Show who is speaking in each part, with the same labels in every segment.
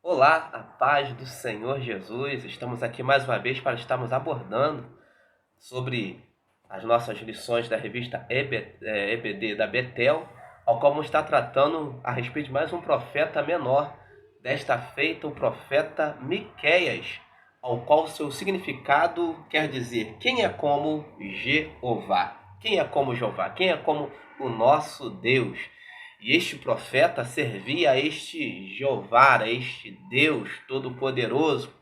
Speaker 1: Olá, a paz do Senhor Jesus. Estamos aqui mais uma vez para estarmos abordando sobre as nossas lições da revista EBD da Betel, ao qual vamos estar tratando a respeito de mais um profeta menor, desta feita o profeta Miqueias, ao qual seu significado quer dizer quem é como Jeová. Quem é como Jeová? Quem é como o nosso Deus? E este profeta servia a este Jeová, a este Deus Todo-Poderoso.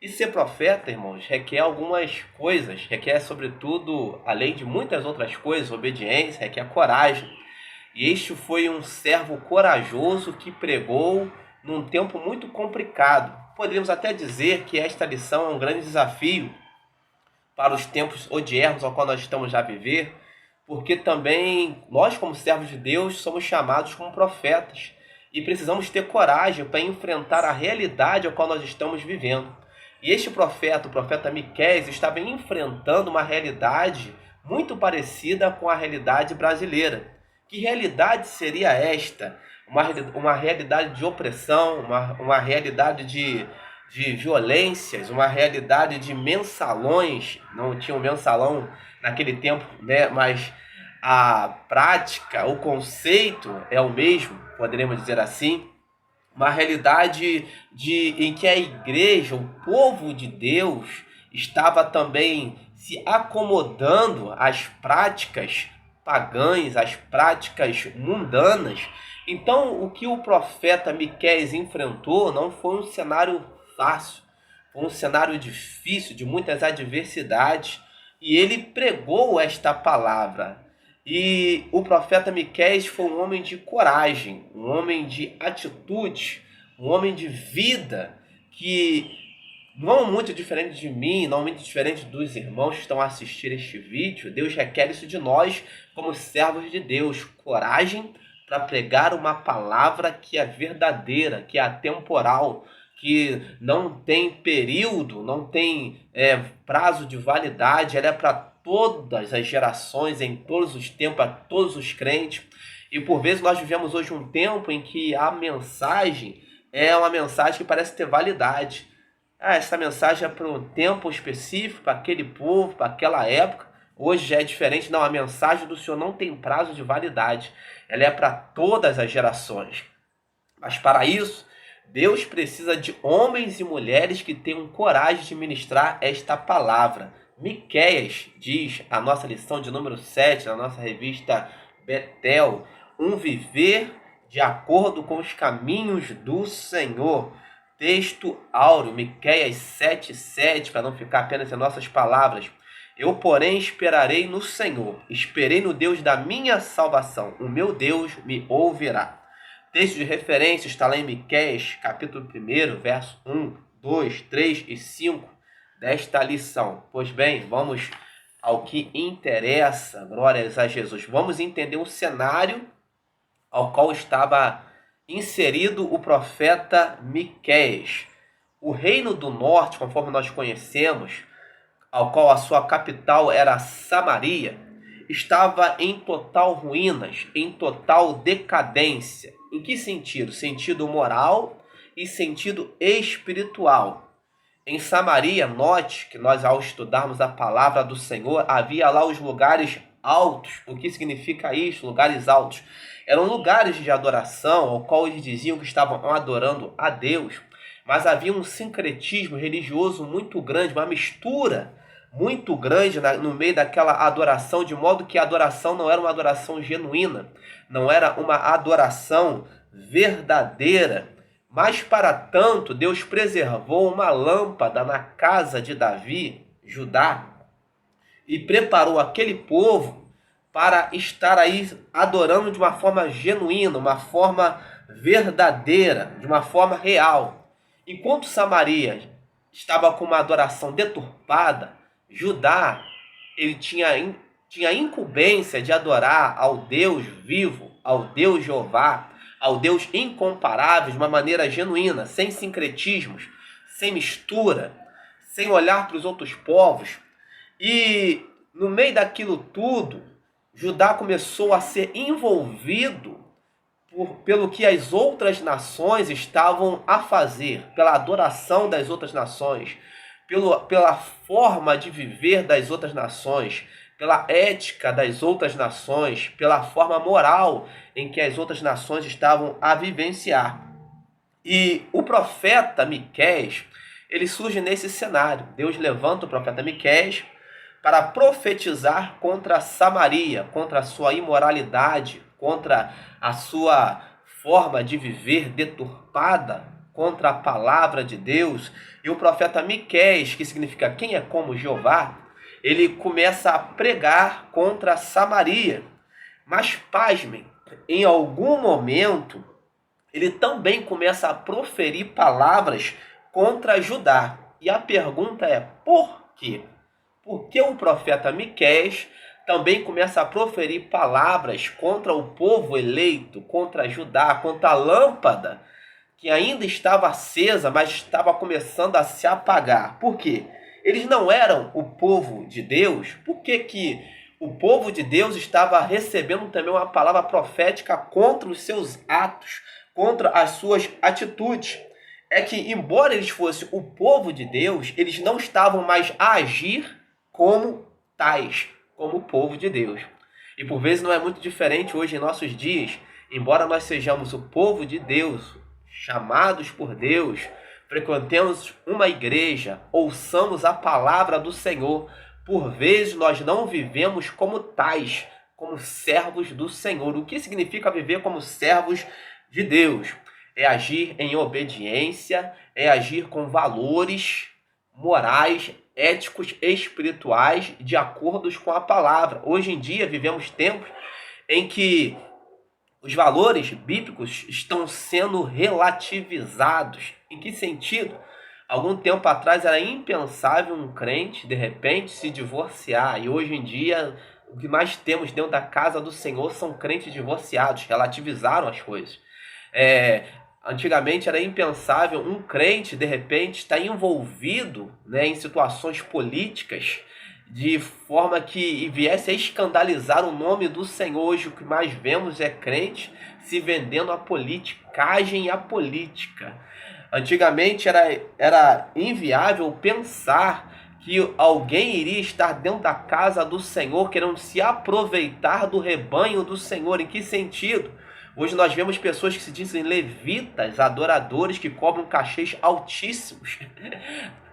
Speaker 1: E ser profeta, irmãos, requer algumas coisas, requer, sobretudo, além de muitas outras coisas, obediência, requer coragem. E este foi um servo corajoso que pregou num tempo muito complicado. Poderíamos até dizer que esta lição é um grande desafio para os tempos odiernos ao qual nós estamos a viver, porque também nós, como servos de Deus, somos chamados como profetas e precisamos ter coragem para enfrentar a realidade ao qual nós estamos vivendo. E este profeta, o profeta Miqueias, estava enfrentando uma realidade muito parecida com a realidade brasileira. Que realidade seria esta? Uma realidade de opressão, uma realidade de violências, uma realidade de mensalões. Não tinha um mensalão naquele tempo, né? Mas a prática, o conceito é o mesmo, poderíamos dizer assim. Uma realidade em que a igreja, o povo de Deus, estava também se acomodando às práticas pagãs, às práticas mundanas. Então, o que o profeta Miqueias enfrentou não foi um cenário fácil, foi um cenário difícil, de muitas adversidades, e ele pregou esta palavra. E o profeta Miqueias foi um homem de coragem, um homem de atitude, um homem de vida, que não muito diferente de mim, não muito diferente dos irmãos que estão a assistir este vídeo. Deus requer isso de nós como servos de Deus, coragem para pregar uma palavra que é verdadeira, que é atemporal, que não tem período, não tem prazo de validade, ela é para todas as gerações, em todos os tempos, a todos os crentes. E por vezes nós vivemos hoje um tempo em que a mensagem é uma mensagem que parece ter validade. Essa mensagem é para um tempo específico, para aquele povo, para aquela época. Hoje já é diferente. Não, a mensagem do Senhor não tem prazo de validade. Ela é para todas as gerações. Mas para isso, Deus precisa de homens e mulheres que tenham coragem de ministrar esta palavra. Miqueias diz, a nossa lição de número 7, na nossa revista Betel, um viver de acordo com os caminhos do Senhor. Texto áureo, Miqueias 7:7, para não ficar apenas em nossas palavras. Eu, porém, esperarei no Senhor, esperei no Deus da minha salvação, o meu Deus me ouvirá. Texto de referência está lá em Miqueias, capítulo 1, verso 1, 2, 3 e 5 desta lição. Pois bem, vamos ao que interessa, glórias a Jesus. Vamos entender o cenário ao qual estava inserido o profeta Miqueias. O reino do norte, conforme nós conhecemos, ao qual a sua capital era Samaria, estava em total ruínas, em total decadência. Em que sentido? Sentido moral e sentido espiritual. Em Samaria, note que nós, ao estudarmos a palavra do Senhor, havia lá os lugares altos. O que significa isso? Lugares altos. Eram lugares de adoração, ao qual eles diziam que estavam adorando a Deus, mas havia um sincretismo religioso muito grande, uma mistura muito grande no meio daquela adoração, de modo que a adoração não era uma adoração genuína, não era uma adoração verdadeira. Mas, para tanto, Deus preservou uma lâmpada na casa de Davi, Judá, e preparou aquele povo para estar aí adorando de uma forma genuína, uma forma verdadeira, de uma forma real. Enquanto Samaria estava com uma adoração deturpada, Judá ele tinha a incumbência de adorar ao Deus vivo, ao Deus Jeová, ao Deus incomparável, de uma maneira genuína, sem sincretismos, sem mistura, sem olhar para os outros povos. E no meio daquilo tudo, Judá começou a ser envolvido pelo que as outras nações estavam a fazer, pela adoração das outras nações, pela forma de viver das outras nações, pela ética das outras nações, pela forma moral em que as outras nações estavam a vivenciar. E o profeta Miqueias, ele surge nesse cenário. Deus levanta o profeta Miqueias para profetizar contra Samaria, contra a sua imoralidade, contra a sua forma de viver deturpada, contra a palavra de Deus. E o profeta Miqueias, que significa quem é como Jeová, ele começa a pregar contra Samaria. Mas pasmem, em algum momento ele também começa a proferir palavras contra Judá. E a pergunta é, por quê? Por que o profeta Miqueias também começa a proferir palavras contra o povo eleito, contra Judá, contra a lâmpada que ainda estava acesa, mas estava começando a se apagar? Por quê? Eles não eram o povo de Deus? Por que o povo de Deus estava recebendo também uma palavra profética contra os seus atos, contra as suas atitudes? É que, embora eles fossem o povo de Deus, eles não estavam mais a agir como tais, como o povo de Deus. E por vezes não é muito diferente hoje em nossos dias. Embora nós sejamos o povo de Deus, chamados por Deus, frequentemos uma igreja, ouçamos a palavra do Senhor, por vezes nós não vivemos como tais, como servos do Senhor. O que significa viver como servos de Deus? É agir em obediência, é agir com valores morais, éticos e espirituais de acordo com a palavra. Hoje em dia vivemos tempos em que os valores bíblicos estão sendo relativizados. Em que sentido? Algum tempo atrás era impensável um crente, de repente, se divorciar. E hoje em dia, o que mais temos dentro da casa do Senhor são crentes divorciados. Relativizaram as coisas. Antigamente era impensável um crente, de repente, estar envolvido, em situações políticas de forma que viesse a escandalizar o nome do Senhor. Hoje o que mais vemos é crente se vendendo a politicagem e a política. Antigamente era inviável pensar que alguém iria estar dentro da casa do Senhor querendo se aproveitar do rebanho do Senhor. Em que sentido? Hoje nós vemos pessoas que se dizem levitas, adoradores, que cobram cachês altíssimos.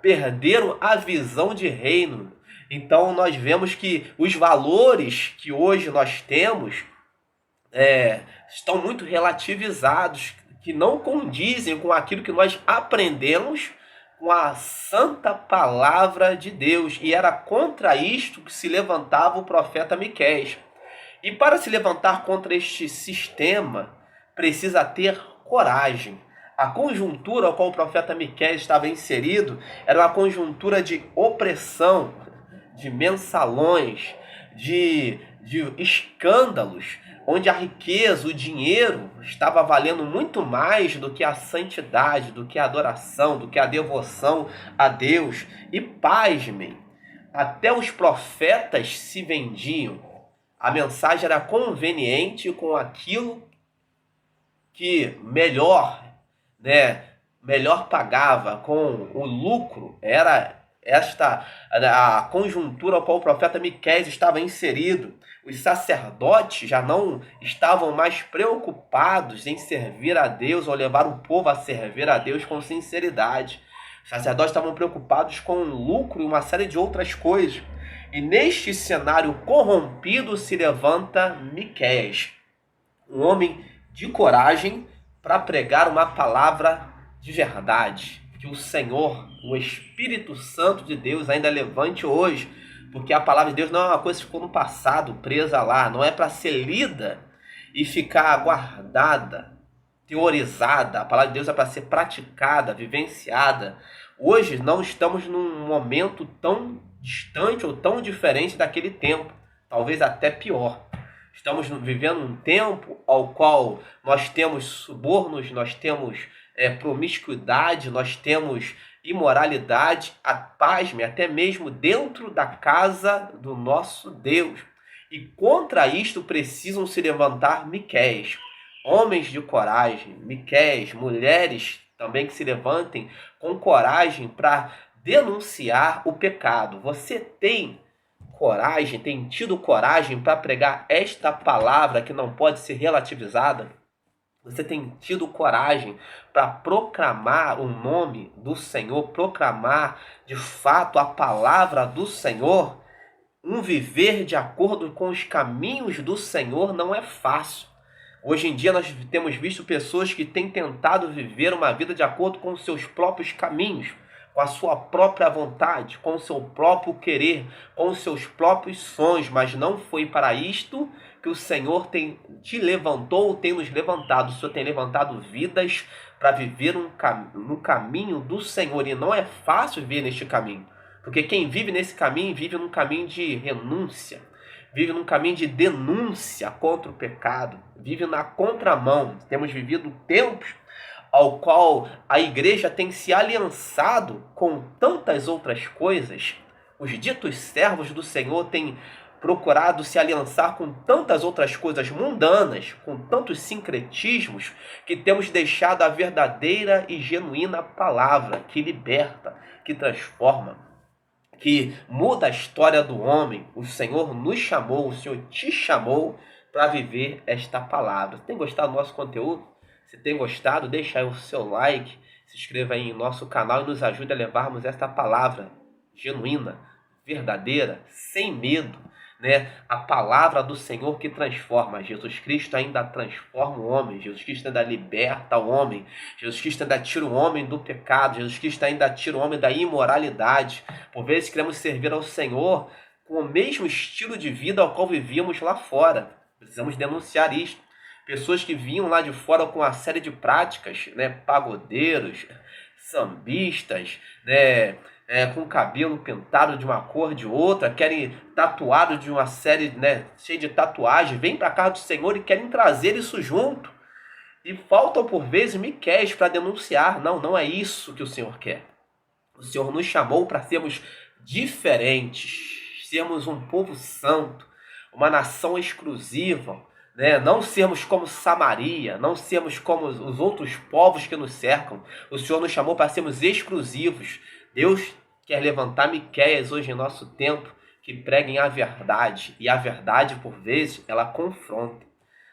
Speaker 1: Perderam a visão de reino. Então nós vemos que os valores que hoje nós temos estão muito relativizados, que não condizem com aquilo que nós aprendemos com a santa palavra de Deus. E era contra isto que se levantava o profeta Miqueias. E para se levantar contra este sistema, precisa ter coragem. A conjuntura ao qual o profeta Miqueias estava inserido era uma conjuntura de opressão, de mensalões, de escândalos, onde a riqueza, o dinheiro, estava valendo muito mais do que a santidade, do que a adoração, do que a devoção a Deus. E pasmem, até os profetas se vendiam. A mensagem era conveniente com aquilo que melhor pagava, com o lucro. Era esta a conjuntura ao qual o profeta Miqueias estava inserido. Os sacerdotes já não estavam mais preocupados em servir a Deus ou levar o povo a servir a Deus com sinceridade. Os sacerdotes estavam preocupados com o lucro e uma série de outras coisas. E neste cenário corrompido se levanta Miqueias, um homem de coragem para pregar uma palavra de verdade. Que o Senhor, o Espírito Santo de Deus ainda levante hoje, porque a palavra de Deus não é uma coisa que ficou no passado, presa lá, não é para ser lida e ficar guardada, teorizada. A palavra de Deus é para ser praticada, vivenciada. Hoje não estamos num momento tão distante ou tão diferente daquele tempo, talvez até pior. Estamos vivendo um tempo ao qual nós temos subornos, nós temos promiscuidade, nós temos imoralidade, pasme, até mesmo dentro da casa do nosso Deus. E contra isto precisam se levantar Miqueias, Homens de coragem, Miqueias, mulheres também que se levantem com coragem para denunciar o pecado. Você tem coragem, tem tido coragem para pregar esta palavra que não pode ser relativizada? Você tem tido coragem para proclamar o nome do Senhor, proclamar de fato a palavra do Senhor? Um viver de acordo com os caminhos do Senhor não é fácil. Hoje em dia nós temos visto pessoas que têm tentado viver uma vida de acordo com os seus próprios caminhos, com a sua própria vontade, com o seu próprio querer, com os seus próprios sonhos, mas não foi para isto que o Senhor te levantou, tem nos levantado. O Senhor tem levantado vidas para viver no caminho do Senhor, e não é fácil viver neste caminho, porque quem vive nesse caminho, vive num caminho de renúncia, vive num caminho de denúncia contra o pecado, vive na contramão. Temos vivido tempos ao qual a igreja tem se aliançado com tantas outras coisas. Os ditos servos do Senhor têm procurado se aliançar com tantas outras coisas mundanas, com tantos sincretismos, que temos deixado a verdadeira e genuína palavra que liberta, que transforma, que muda a história do homem. O Senhor nos chamou, o Senhor te chamou para viver esta palavra. Tem gostado do nosso conteúdo? Se tem gostado, deixa aí o seu like, se inscreva aí em nosso canal e nos ajude a levarmos esta palavra genuína, verdadeira, sem medo, né? A palavra do Senhor que transforma. Jesus Cristo ainda transforma o homem, Jesus Cristo ainda liberta o homem, Jesus Cristo ainda tira o homem do pecado, Jesus Cristo ainda tira o homem da imoralidade. Por vezes queremos servir ao Senhor com o mesmo estilo de vida ao qual vivíamos lá fora. Precisamos denunciar isto. Pessoas que vinham lá de fora com uma série de práticas, né? Pagodeiros, sambistas, né? Com o cabelo pintado de uma cor de outra, querem tatuado de uma série, né, cheia de tatuagem, vêm para a casa do Senhor e querem trazer isso junto. E faltam por vezes Miqueias para denunciar. Não é isso que o Senhor quer. O Senhor nos chamou para sermos diferentes, sermos um povo santo, uma nação exclusiva, né? Não sermos como Samaria, não sermos como os outros povos que nos cercam. O Senhor nos chamou para sermos exclusivos. Deus quer levantar Miqueias hoje em nosso tempo, que preguem a verdade. E a verdade, por vezes, ela confronta.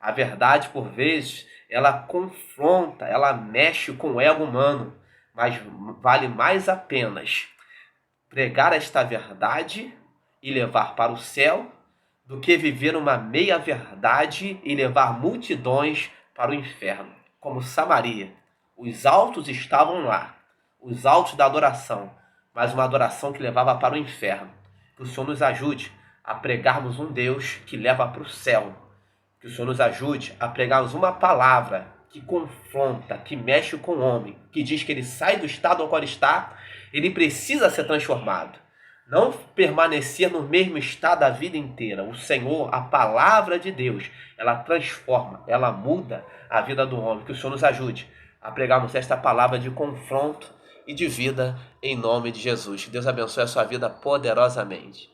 Speaker 1: A verdade, por vezes, ela confronta, ela mexe com o ego humano. Mas vale mais a pena pregar esta verdade e levar para o céu, do que viver uma meia-verdade e levar multidões para o inferno. Como Samaria. Os altos estavam lá, os altos da adoração, mas uma adoração que levava para o inferno. Que o Senhor nos ajude a pregarmos um Deus que leva para o céu. Que o Senhor nos ajude a pregarmos uma palavra que confronta, que mexe com o homem, que diz que ele sai do estado ao qual está, ele precisa ser transformado. Não permanecer no mesmo estado a vida inteira. O Senhor, a palavra de Deus, ela transforma, ela muda a vida do homem. Que o Senhor nos ajude a pregarmos esta palavra de confronto e de vida em nome de Jesus. Que Deus abençoe a sua vida poderosamente.